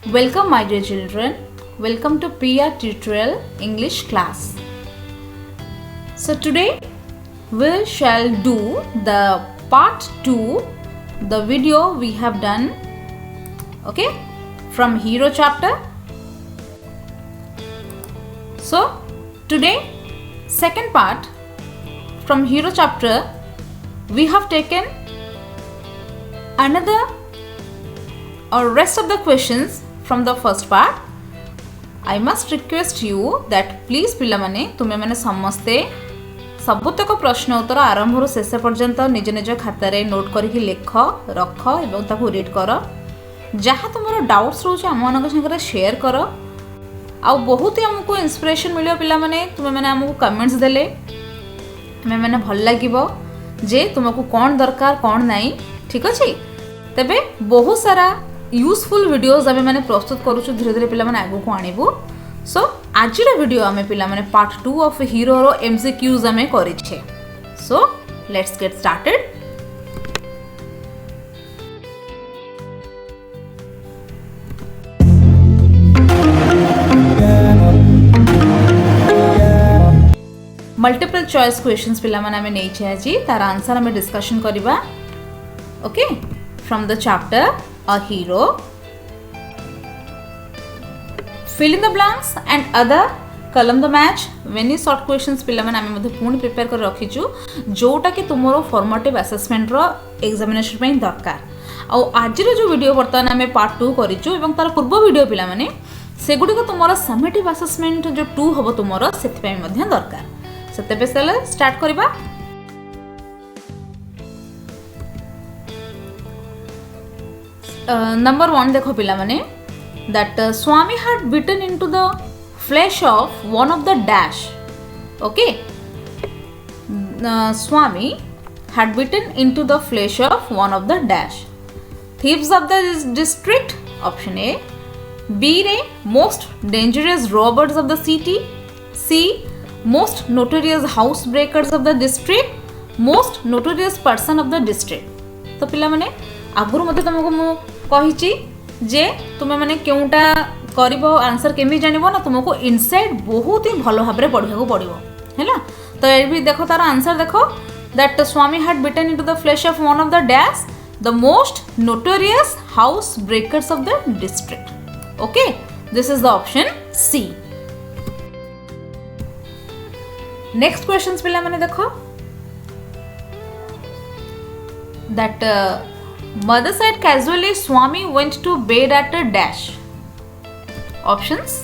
Welcome my dear children, welcome to PR tutorial English class. So today we shall do the part 2, the video we have done, okay, from hero chapter. So today second part from hero chapter, we have taken another or rest of the questions from the first part. I must request you that please पिलामाने तुमे माने समस्ते सबुतक प्रश्न उत्तर आरंभ शेष पर्यंत निज निज खातार नोट करके लेख रख एवं ताकू रीड कर जहाँ तुम डाउट्स रोचे आम मान सागर शेयर कर आ बहुत ही आमको इंस्पिरेशन मिले पिलामाने तुमे माने आमको कमेंट्स देले हमें माने भल लागिबो जे तुमको कौन दरकार कौन नहीं ठीक अच्छे तेबे बहुत सारा यूजफुल वीडियोस आमे माने प्रस्तुत करूछु धीरे धीरे पिला माने आगु को आनिबो. सो आजिर वीडियो आमे पिला माने पार्ट 2 ऑफ हीरो रो एमसीक्यूज आमे करिछे. So let's get started. Multiple choice questions पिला माने आमे नै छै आजि तार आंसर आमे डिस्कशन करिबा. Okay from the chapter A hero. Fill in the blanks and other column the match. Many short questions पिला माने आमे मध्ये पूर्ण प्रिपेयर कर रखिछु जोटा कि तुमरो फॉर्मेटिव असेसमेंट रो एग्जामिनेशन पे दरकार. आ आजिर जो वीडियो वर्तमान आमे पार्ट 2 करिछु एवं तार पूर्व वीडियो पिला माने सेगुडी को तुमरो समेटिव असेसमेंट जो 2 हबो तुमरो सेति पे मध्ये दरकार. सेते पे स्टार्ट करिबा. Number 1 देखो पिला माने that Swami had bitten into the flesh of one of the dash. Okay, Swami had bitten into the flesh of one of the dash. Thieves of the district. Option A. B रे most dangerous robbers of the city. C most notorious housebreakers of the district. Most notorious person of the district. तो पिला माने आगुर मते तुमको मु कहिची जे तुमे माने केउटा करिवो answer केमि जानिबो ना तुमको इनसाइड बहुत ही भलो भाबरे पढिया को पडिवो हैला. तो ए भी देखो तार आंसर देखो that Swami had bitten into the flesh of one of the dash the most notorious house breakers of the district. Okay this is the option c. Next questions पिला माने देखो that mother said casually Swami went to bed at a dash. Options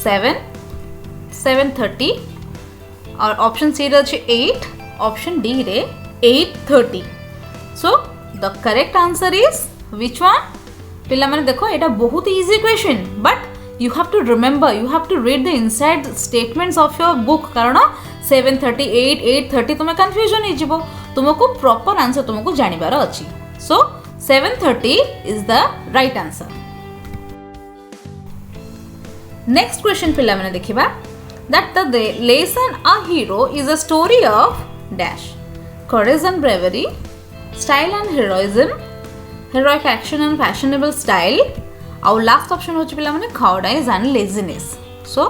7, 7:30 or option C रे 8, option D रे 8:30. So the correct answer is which one? पिला माने देखो एटा बहुत easy question but you have to remember, you have to read the inside statements of your book कारण 7:30 8 8:30 तुमे confusion हो जिवो तुमको प्रॉपर आंसर तुमको जानिबार अछि. सो 7:30 is the right answer. Next question पिला माने देखिबा that the lesson a hero is a story of dash courage and bravery style and heroism heroic action and fashionable style और लास्ट ऑप्शन होछि पिला माने काउडाइज and laziness. सो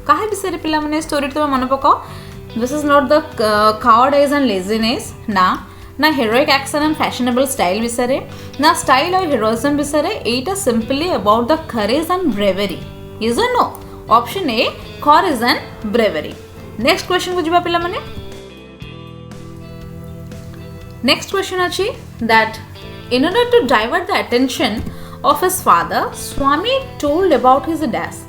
काहे विषय रे पिला माने स्टोरी तो मन पकाओ. This is not the cowardice and laziness ना heroic action and fashionable style विषय ना style और heroism विषय एटा simply about the courage and bravery. Yes or no? Option A courage and bravery. Next question को जिबा पिला माने. Next question अछि that in order to divert the attention of his father, Swami told about his dash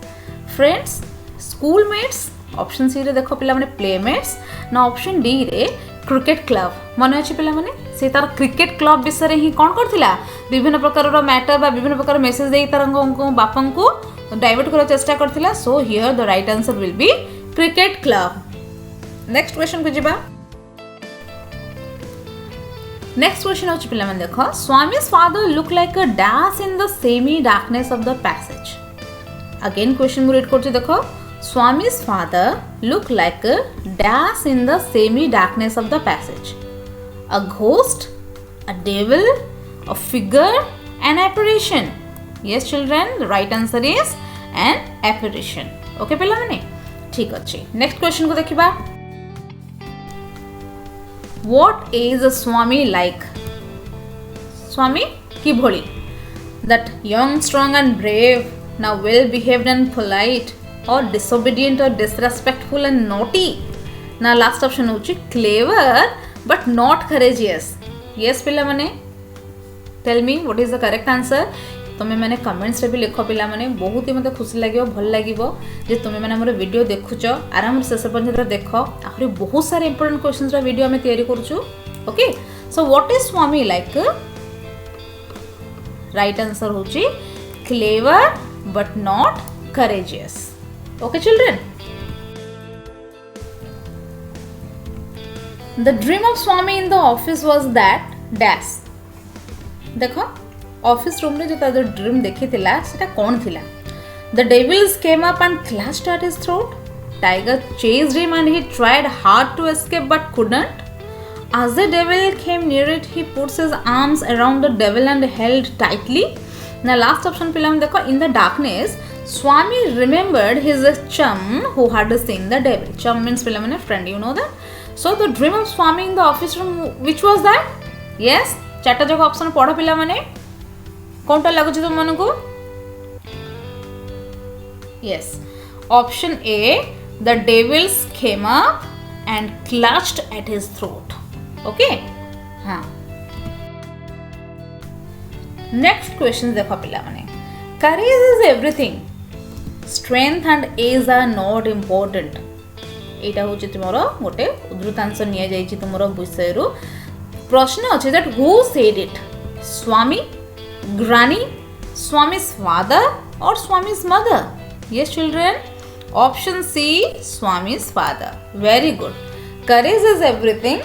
friends, schoolmates. Option c रे देखो पिला माने playmates ना ऑप्शन डी रे क्रिकेट क्लब. मने अछि पिला माने से तार क्रिकेट क्लब विषय रे ही कोन करथिला विभिन्न प्रकार रो मैटर बा विभिन्न प्रकार मेसेज देई तारंगो बापन को डाइवर्ट करा चेष्टा करथिला. So here the right answer will be cricket club. Next question को जिबा. नेक्स्ट क्वेश्चन अछि पिला माने देखो Swami's father look like a dash in the semi darkness of the passage. Again question को रीड करछि देखो Swami's father looked like a dash in the semi-darkness of the passage. A ghost, a devil, a figure, an apparition. Yes children, the right answer is an apparition. Okay पिला माने ठीक अच्छे. Next question को देखिबा. What is a Swami like? Swami ki bholi. That young, strong and brave, now well behaved and polite, or disobedient or disrespectful and naughty. Now last option hochi clever but not courageous. Yes पिला माने, tell me what is the correct answer. तुम्हें मैंने comments रे भी लिख पिला माने, बहुत ही मते खुशी लागियो, भल लागिवो जे तुम्हें मैंने हमर वीडियो देखुचो, आराम से शेष पर्यंत देखो. आखरी बहुत सारे इंपोर्टेंट क्वेश्चंस रा वीडियो हमें तैयारी करछु. Okay, so what is Swami like? Right answer होची clever but not courageous. Okay children, the dream of Swami in the office was that dash. देखो ऑफिस रूम रे जो तार ड्रीम देखि थिला सेटा कोन थिला? The devils came up and clutched at his throat. Tiger chased him and he tried hard to escape but couldn't. As the devil came near it, he puts his arms around the devil and held tightly. Now last option पिला हम देखो, in the darkness Swami remembered his chum who had seen the devil. Chum means पिला माने friend, you know that. So the dream of Swami in the office room, which was that? Yes, चारटा जगह option पढ़ो पिला माने, कोनटा लागुची तुम मानको? Yes, option A, the devils came up and clutched at his throat. Okay, हाँ. Next question देखो पिला माने, courage is everything, strength and age are not important. एटा होची तुमरो गोटे उद्धृतांश निया जाईची तुमरो विषयरु. प्रश्न अछि that who said it? Swami, Granny, Swami's father or Swami's mother? Yes children, option C, Swami's father. Very good. Courage is everything,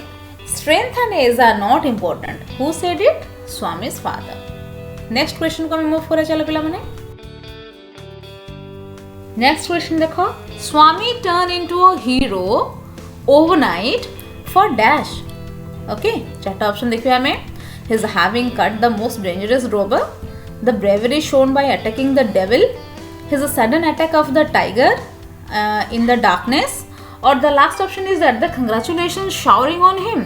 strength and age are not important. Who said it? Swami's father. Next question को मैं move करे चलो पिला माने. Next question देखो, Swami turned into a hero overnight for dash. Okay, चारटा option देखिए हमें. His having cut the most dangerous robber, the bravery shown by attacking the devil, his sudden attack of the tiger in the darkness, or the last option is that the congratulations showering on him.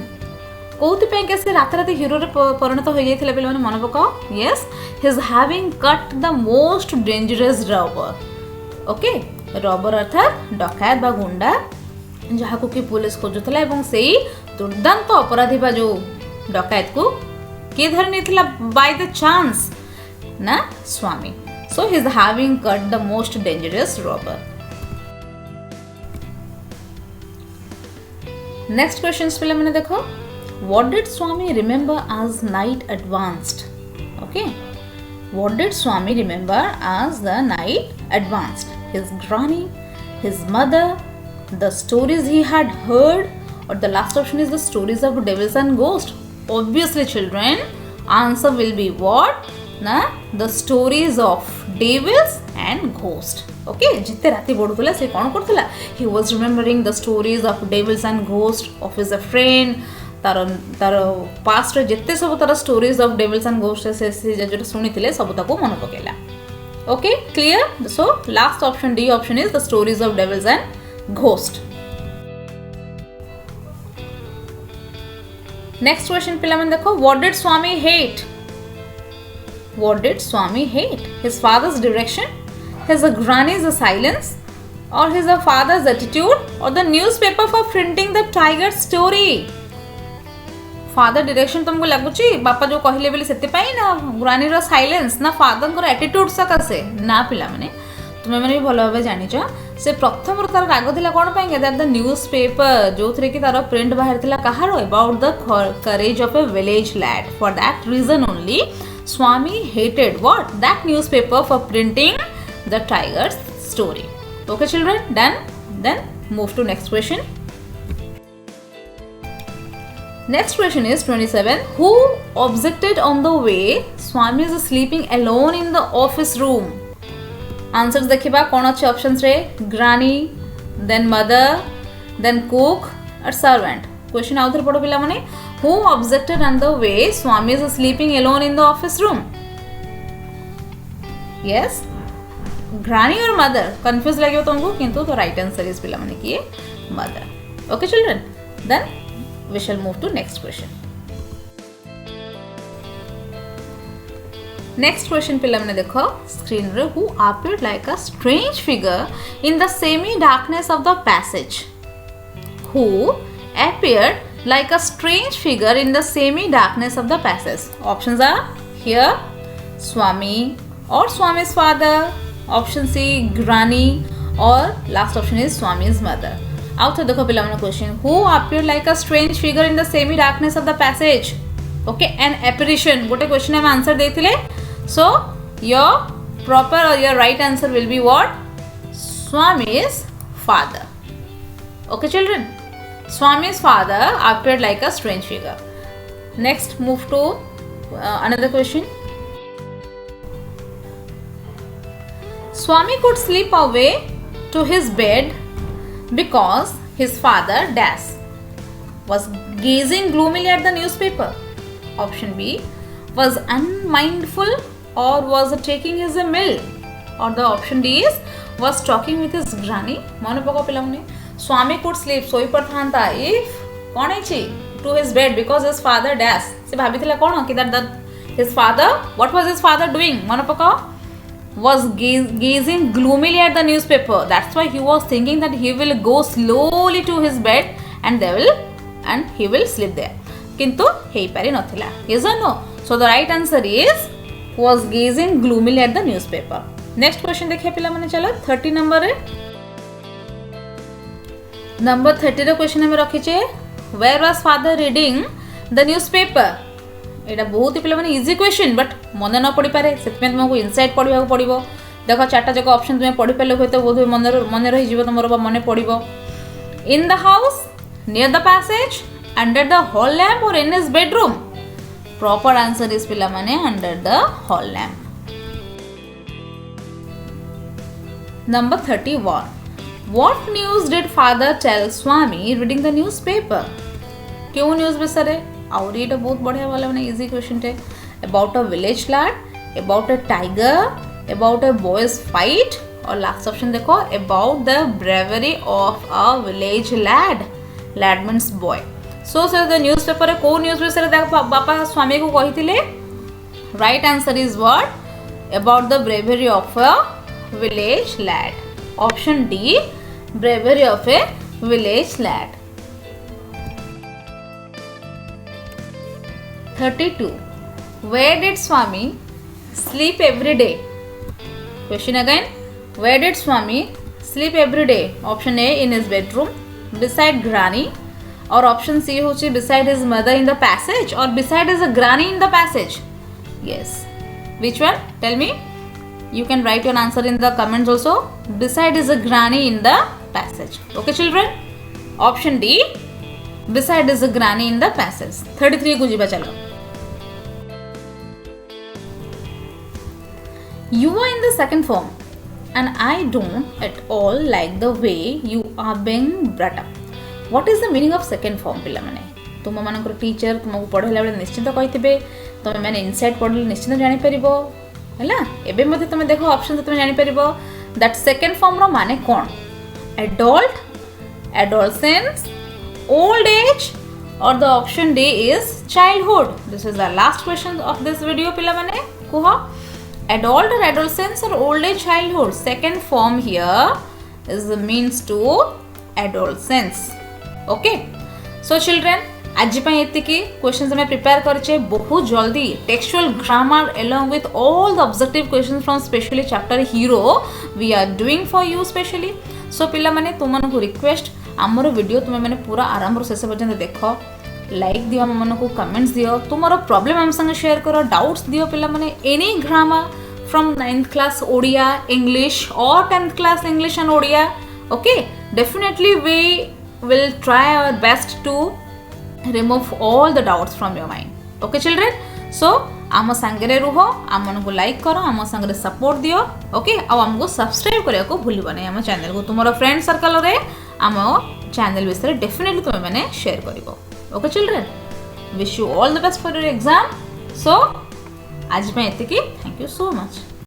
कोउति पे कैसे रात रात hero रे परिणत हो जाइथिले पिले माने मन पकाओ. Yes, his having cut the most dangerous robber. Okay, robber अर्थात डकैत बा गुंडा जहा को कि पुलिस खोजुतला एवं सेही दुर्दांत अपराधी बा जो डकैत को के धर नेथिला by the chance ना स्वामी. So he is having cut the most dangerous robber. Next questions पिले मैंने देखो, what did Swami remember as night advanced? Okay, what did Swami remember as the night advanced? His granny, his mother, the stories he had heard, or the last option is the stories of devils and ghosts? Obviously children, answer will be what? Na, the stories of devils and ghosts. Okay, जिते राती पढ़ुला से कौन करथला? He was remembering the stories of devils and ghosts of his friend. तार past रे जिते सब तार stories of devils and ghosts से जो सुनिथिले सब ताको मन पकेला. Okay, clear? So last option D option is the stories of devils and ghosts. Next question पिला मन देखो, what did Swami hate? What did Swami hate? His father's direction, his granny's silence, or his father's attitude, or the newspaper for printing the tiger story? Father direction तुमको लगुची बापा जो कहले बेले सेते पाई ना ग्रानी रो साइलेंस ना फादर को एटीट्यूड सकासे ना पिला माने तुमे माने भी भलो भाबे जानि छ से प्रथम रो तार राग थिला कोन पाई दैट द न्यूज़पेपर जो थरे कि तार प्रिंट बाहर थिला कहार about the courage of a village lad. For that reason only Swami hated what? That newspaper for printing the tiger's story. Okay children, done? Then move to next question. Next question is 27. Who objected on the way Swami is sleeping alone in the office room? Answers देखिबा कौन अच्छे options रे? Granny, then mother, then cook or servant. Question आउथर पढ़ो पिला माने. Who objected on the way Swami is sleeping alone in the office room? Yes, granny or mother confused लगे तुमको किंतु तो right answer is पिला माने कि mother. Okay children, then we shall move to next question. Next question पिला माने देखो screen रे, who appeared like a strange figure in the semi darkness of the passage. Who appeared like a strange figure in the semi darkness of the passage. Options are here Swami or Swami's father, option C granny, or last option is Swami's mother. Out of the question, who appeared like a strange figure in the semi darkness of the passage. Okay, an apparition. What a question I have answered देथिले. So your proper or your right answer will be what? Swami's father. Okay children, Swami's father appeared like a strange figure. Next, move to another question. Swami could slip away to his bed because his father dash was gazing gloomily at the newspaper. Option B, was unmindful or was taking his meal, or the option D is was talking with his granny. मन पको पिलाउने Swami could sleep सोई पर थांता if कौन है ची to his bed because his father dash से भाभी थिला कौन कि that his father, what was his father doing? मन पको was gazing gloomily at the newspaper. That's why he was thinking that he will go slowly to his bed and he will sleep there. किंतु हे पारि नथिला. Yes or no? So the right answer is was gazing gloomily at the newspaper. Next question देखिए पिला माने चलो 30 number रे. Number 30 रो question हम रखिचे where was father reading the newspaper. एटा बहुत ही पिला माने इजी क्वेश्चन बट मन न पड़ी पारे सेतमे तुमको इनसाइट पढिबा को पड़िबो. देखो चारटा जक ऑप्शन तुमे पढि पेले होय तो बहुत मन रहि जीवो तमरो बा मन पड़िबो. In the house, near the passage, under the hall lamp or in his bedroom. Proper answer is पिला माने under the hall lamp. Number 31. What news did father tell Swami reading the newspaper? क्यों news बिसरे? और ये तो बहुत बढ़िया वाला माने इजी क्वेश्चन है. About a village lad, about a tiger, about a boy's fight, और लास्ट ऑप्शन देखो about the bravery of a village lad. Lad means boy. So sir, the newspaper रे को न्यूज़ बिसरे देखो बापा स्वामी को कही थिले. Right answer is what? About the bravery of a village lad. Option D, bravery of a village lad. 32. Where did Swami sleep every day? Question again. Where did Swami sleep every day? Option A, in his bedroom, beside granny, or option C होची beside his mother in the passage, or beside his granny in the passage. Yes. Which one? Tell me. You can write your answer in the comments also. Beside his granny in the passage. Okay children? Option D, beside his granny in the passage. 33 को जीवा चलो. You are in the second form and I don't at all like the way you are being brought up. What is the meaning of second form पिला माने? तुम मानकर teacher तुमको पढ़ेला बेले निश्चित कहिथिबे. तुम माने इनसाइट पढ़ले निश्चित जानि परिबो. हैला एबे मते तुम देखो ऑप्शन तुम जानि परिबो दैट सेकंड फॉर्म रो माने कोन? Adult, adolescence, old age, or the option D is childhood. This is the last question of this video पिला माने कुह adult or adolescence or old age childhood. Second form here is the means to adolescence. Okay, so children आज ପାଇଁ ଏତିକି questions ଆମେ prepare କରିଛେ बहुत जल्दी textual grammar along with all the objective questions from specially chapter hero we are doing for you specially. So पिला माने तुमनको request हमरो वीडियो तुम माने पूरा आरंभ रो शेष पर्यंत देखो, लाइक दियो, हम को कमेंट्स दियो, तुम्हारा प्रॉब्लम हम संग शेयर करो, डाउट्स दियो पिला माने any grammar from 9th class Odia English और 10th class English and Odia. Okay, definitely we will try our best to remove all the doubts from your mind. Okay children, so आम सांगरे रुह, आम को लाइक करो, आम सांगरे सपोर्ट दियो. ओके, आ आमको subscribe करिया को भूलिबो नै आम चैनल को. तुमरो फ्रेंड सर्कल रे आम चैनल विषय डेफिनेटली तुम मैंने शेयर करिवो. Okay children, wish you all the best for your exam. So आज में एतिकी. Thank you so much.